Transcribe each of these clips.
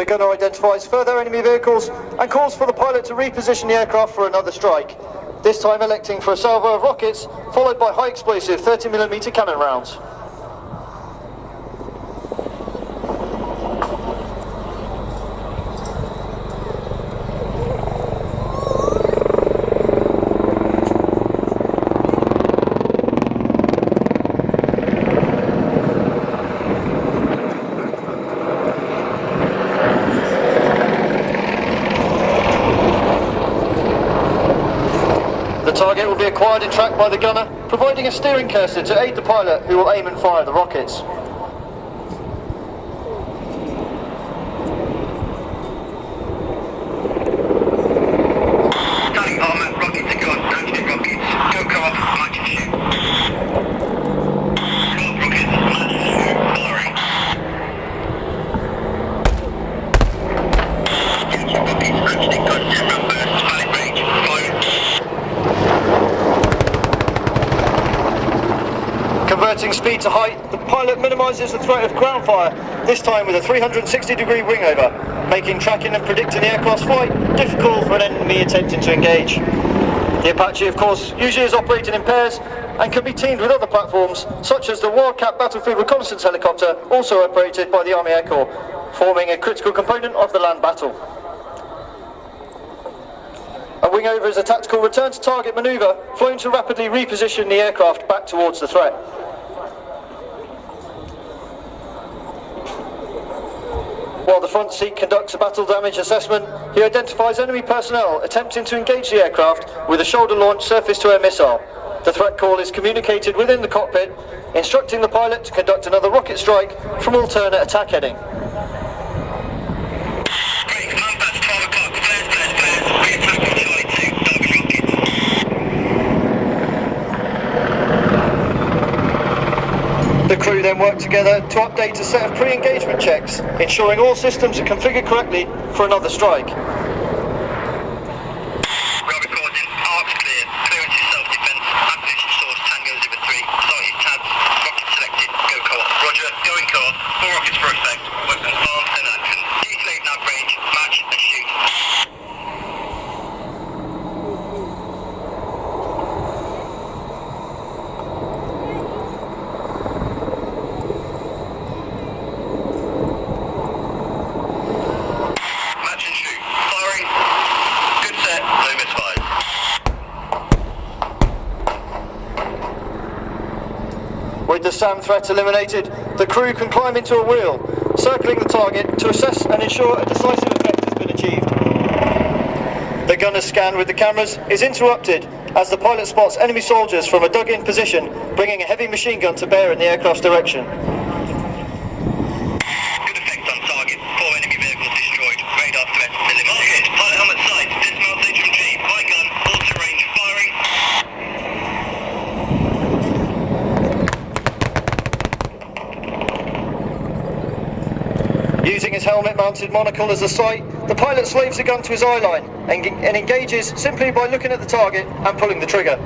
gunner identifies further enemy vehicles and calls for the pilot to reposition the aircraft for another strike, this time electing for a salvo of rockets, followed by high explosive 30mm cannon rounds. The target will be acquired and tracked by the gunner, providing a steering cursor to aid the pilot, who will aim and fire the rockets. Starting armor, rockets are gone, action rockets, go off, match and shoot. 12 rockets, match and shoot, firing. Action rockets, action gun, 10 round bursts, valid range, firing. Converting speed to height, the pilot minimises the threat of ground fire, this time with a 360-degree wing over, making tracking and predicting the aircraft's flight difficult for an enemy attempting to engage. The Apache, of course, usually is operated in pairs and can be teamed with other platforms, such as the Wildcat battlefield reconnaissance helicopter, also operated by the Army Air Corps, forming a critical component of the land battle. A wing over is a tactical return to target manoeuvre, flown to rapidly reposition the aircraft back towards the threat. While the front seat conducts a battle damage assessment, he identifies enemy personnel attempting to engage the aircraft with a shoulder-launched surface-to-air missile. The threat call is communicated within the cockpit, instructing the pilot to conduct another rocket strike from alternate attack heading. Great, command batch, 12 o'clock, flares, re-attack on Charlie 2, target rockets. The crew then work together to update a set of pre-engagement checks, ensuring all systems are configured correctly for another strike. Row recording, arcs clear, clearance is self-defense, acquisition source, Tango 03, site is tabs, rocket selected, go co-op. Roger, going co-op, 4 rockets for effect, weapons armed and action, deselate nav range, match and shoot. Match and shoot, firing, good set, no misfires. With the SAM threat eliminated, the crew can climb into a wheel, circling the target to assess and ensure a decisive effect has been achieved. The gunner's scan with the cameras is interrupted as the pilot spots enemy soldiers from a dug-in position, bringing a heavy machine gun to bear in the aircraft's direction. Good effect on target, 4 enemy vehicles destroyed, radar threat eliminated. Pilot helmet sight, dismount HMG, my gun, alter range, firing. Using his helmet-mounted monocle as a sight, the pilot slaves the gun to his eye line and engages simply by looking at the target and pulling the trigger.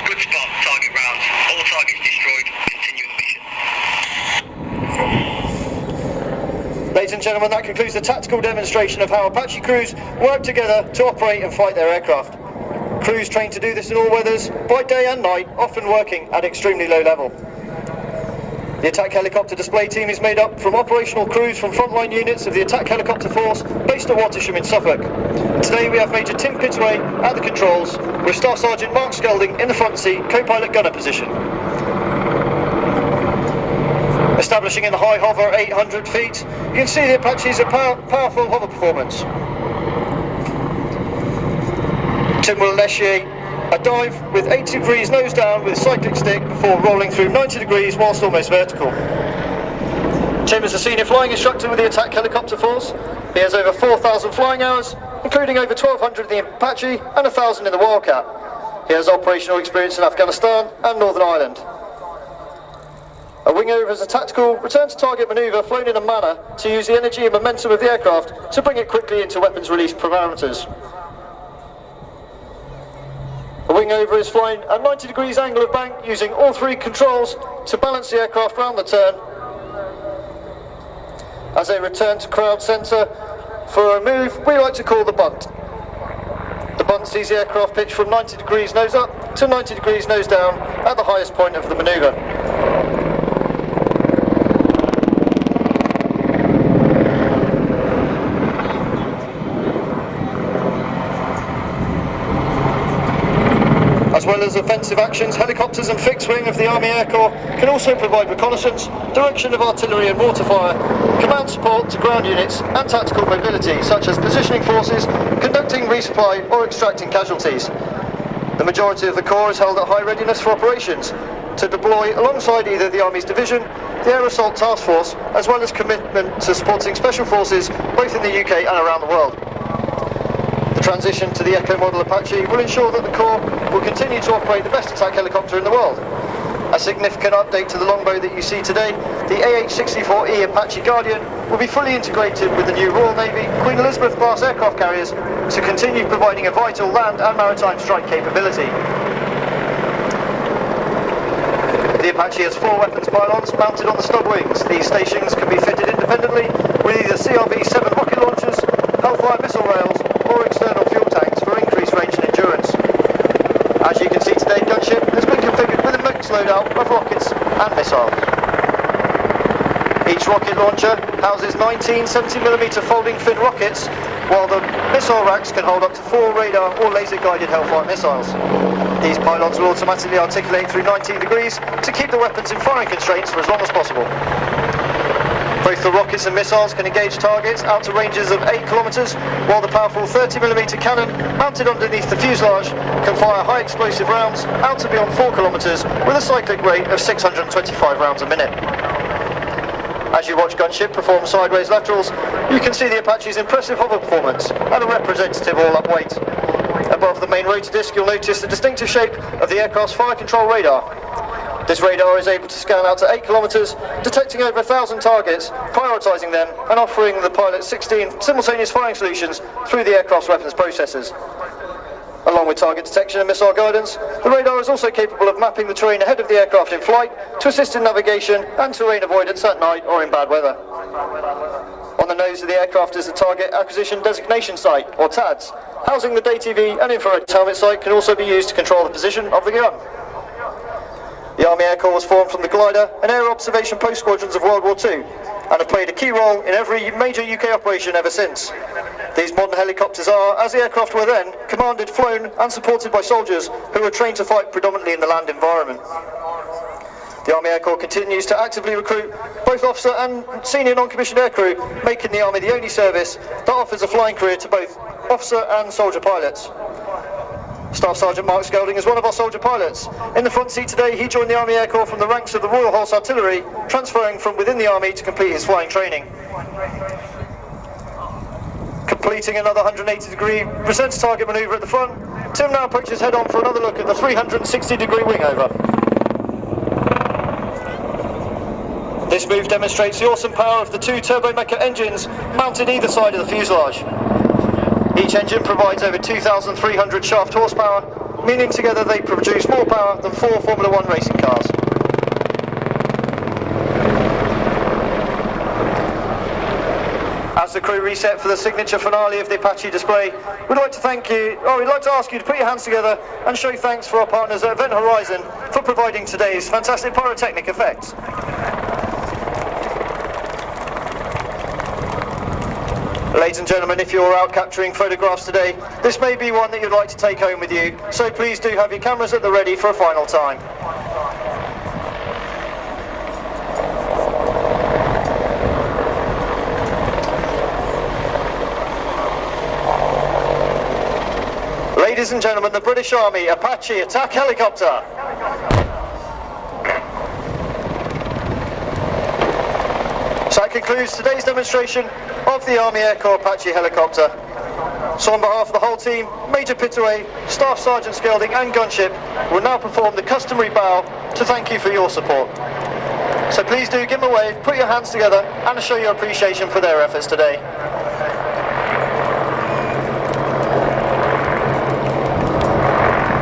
Good spot, target rounds, all targets destroyed, continuing mission. Ladies and gentlemen, that concludes the tactical demonstration of how Apache crews work together to operate and fight their aircraft. Crews trained to do this in all weathers, by day and night, often working at extremely low level. The attack helicopter display team is made up from operational crews from frontline units of the attack helicopter force based at Watersham in Suffolk. Today we have Major Tim Pittway at the controls, with Staff Sergeant Mark Skelding in the front seat, co-pilot gunner position. Establishing in the high hover at 800 feet, you can see the Apache's powerful hover performance. Tim will initiate a dive with 80 degrees nose down with cyclic stick before rolling through 90 degrees whilst almost vertical. Tim is a senior flying instructor with the attack helicopter force. He has over 4,000 flying hours, including over 1,200 in the Apache and 1,000 in the Wildcat. He has operational experience in Afghanistan and Northern Ireland. A wing over is a tactical return to target manoeuvre flown in a manner to use the energy and momentum of the aircraft to bring it quickly into weapons release parameters. A wing over is flying at 90 degrees angle of bank using all 3 controls to balance the aircraft round the turn. As as they return to crowd centre for a move we like to call the bunt. The bunt sees the aircraft pitch from 90 degrees nose up to 90 degrees nose down at the highest point of the manoeuvre. As well as offensive actions, helicopters and fixed wing of the Army Air Corps can also provide reconnaissance, direction of artillery and mortar fire, command support to ground units and tactical mobility such as positioning forces, conducting resupply or extracting casualties. The majority of the Corps is held at high readiness for operations to deploy alongside either the Army's division, the Air Assault Task Force, as well as commitment to supporting special forces both in the UK and around the world. The transition to the Echo model Apache will ensure that the Corps will continue to operate the best attack helicopter in the world. A significant update to the longbow that you see today, the AH-64E Apache Guardian will be fully integrated with the new Royal Navy Queen Elizabeth class aircraft carriers to continue providing a vital land and maritime strike capability. The Apache has 4 weapons pylons mounted on the stub wings. These stations can be fitted independently with either CRV-7 rocket launchers, Hellfire missile rails, or external fuel tanks for increased range and endurance. As you can see today, gunship has been configured with a mixed loadout of rockets and missiles. Each rocket launcher houses 19 70mm folding fin rockets, while the missile racks can hold up to 4 radar or laser guided Hellfire missiles. These pylons will automatically articulate through 19 degrees to keep the weapons in firing constraints for as long as possible. Both the rockets and missiles can engage targets out to ranges of 8 kilometres, while the powerful 30mm cannon mounted underneath the fuselage can fire high explosive rounds out to beyond 4 kilometres with a cyclic rate of 625 rounds a minute. As you watch gunship perform sideways laterals, you can see the Apache's impressive hover performance and a representative all-up weight. Above the main rotor disc, you'll notice the distinctive shape of the aircraft's fire control radar. This radar is able to scan out to 8 kilometres, detecting over 1,000 targets, prioritising them and offering the pilot 16 simultaneous firing solutions through the aircraft's weapons processors. Along with target detection and missile guidance, the radar is also capable of mapping the terrain ahead of the aircraft in flight to assist in navigation and terrain avoidance at night or in bad weather. On the nose of the aircraft is the Target Acquisition Designation Site, or TADS. Housing the day TV and infrared helmet sight can also be used to control the position of the gun. The Army Air Corps was formed from the glider and air observation post squadrons of World War II and have played a key role in every major UK operation ever since. These modern helicopters are, as the aircraft were then, commanded, flown and supported by soldiers who were trained to fight predominantly in the land environment. The Army Air Corps continues to actively recruit both officer and senior non-commissioned aircrew, making the Army the only service that offers a flying career to both officer and soldier pilots. Staff Sergeant Mark Skelding is one of our soldier pilots. In the front seat today, he joined the Army Air Corps from the ranks of the Royal Horse Artillery, transferring from within the Army to complete his flying training. Completing another 180-degree present to target manoeuvre at the front, Tim now approaches head-on for another look at the 360-degree wing over. This move demonstrates the awesome power of the 2 turbomecha engines mounted either side of the fuselage. Each engine provides over 2,300 shaft horsepower, meaning together they produce more power than 4 Formula 1 racing cars. As the crew reset for the signature finale of the Apache display, we'd like to ask you to put your hands together and show thanks for our partners at Event Horizon for providing today's fantastic pyrotechnic effects. Ladies and gentlemen, if you're out capturing photographs today, this may be one that you'd like to take home with you, so please do have your cameras at the ready for a final time. Ladies and gentlemen, the British Army Apache attack helicopter. So that concludes today's demonstration of the Army Air Corps Apache helicopter. So on behalf of the whole team, Major Pittaway, Staff Sergeant Skelding and Gunship will now perform the customary bow to thank you for your support. So please do give them a wave, put your hands together and show your appreciation for their efforts today.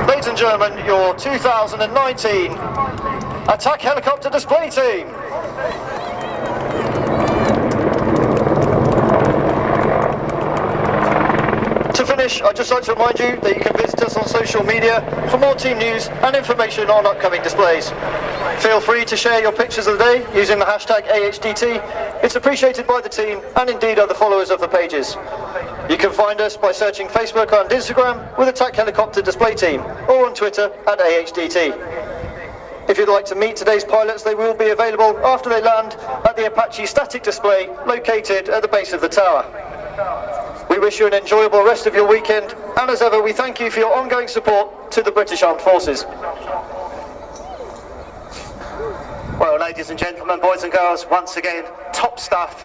Ladies and gentlemen, your 2019 Attack Helicopter Display Team. finish, I'd just like to remind you that you can visit us on social media for more team news and information on upcoming displays. Feel free to share your pictures of the day using the hashtag AHDT. It's appreciated by the team and indeed other followers of the pages. You can find us by searching Facebook and Instagram with Attack Helicopter Display Team, or on Twitter at AHDT. If you'd like to meet today's pilots, they will be available after they land at the Apache static display located at the base of the tower. We wish you an enjoyable rest of your weekend, and as ever, we thank you for your ongoing support to the British Armed Forces. Well, ladies and gentlemen, boys and girls, once again, top stuff.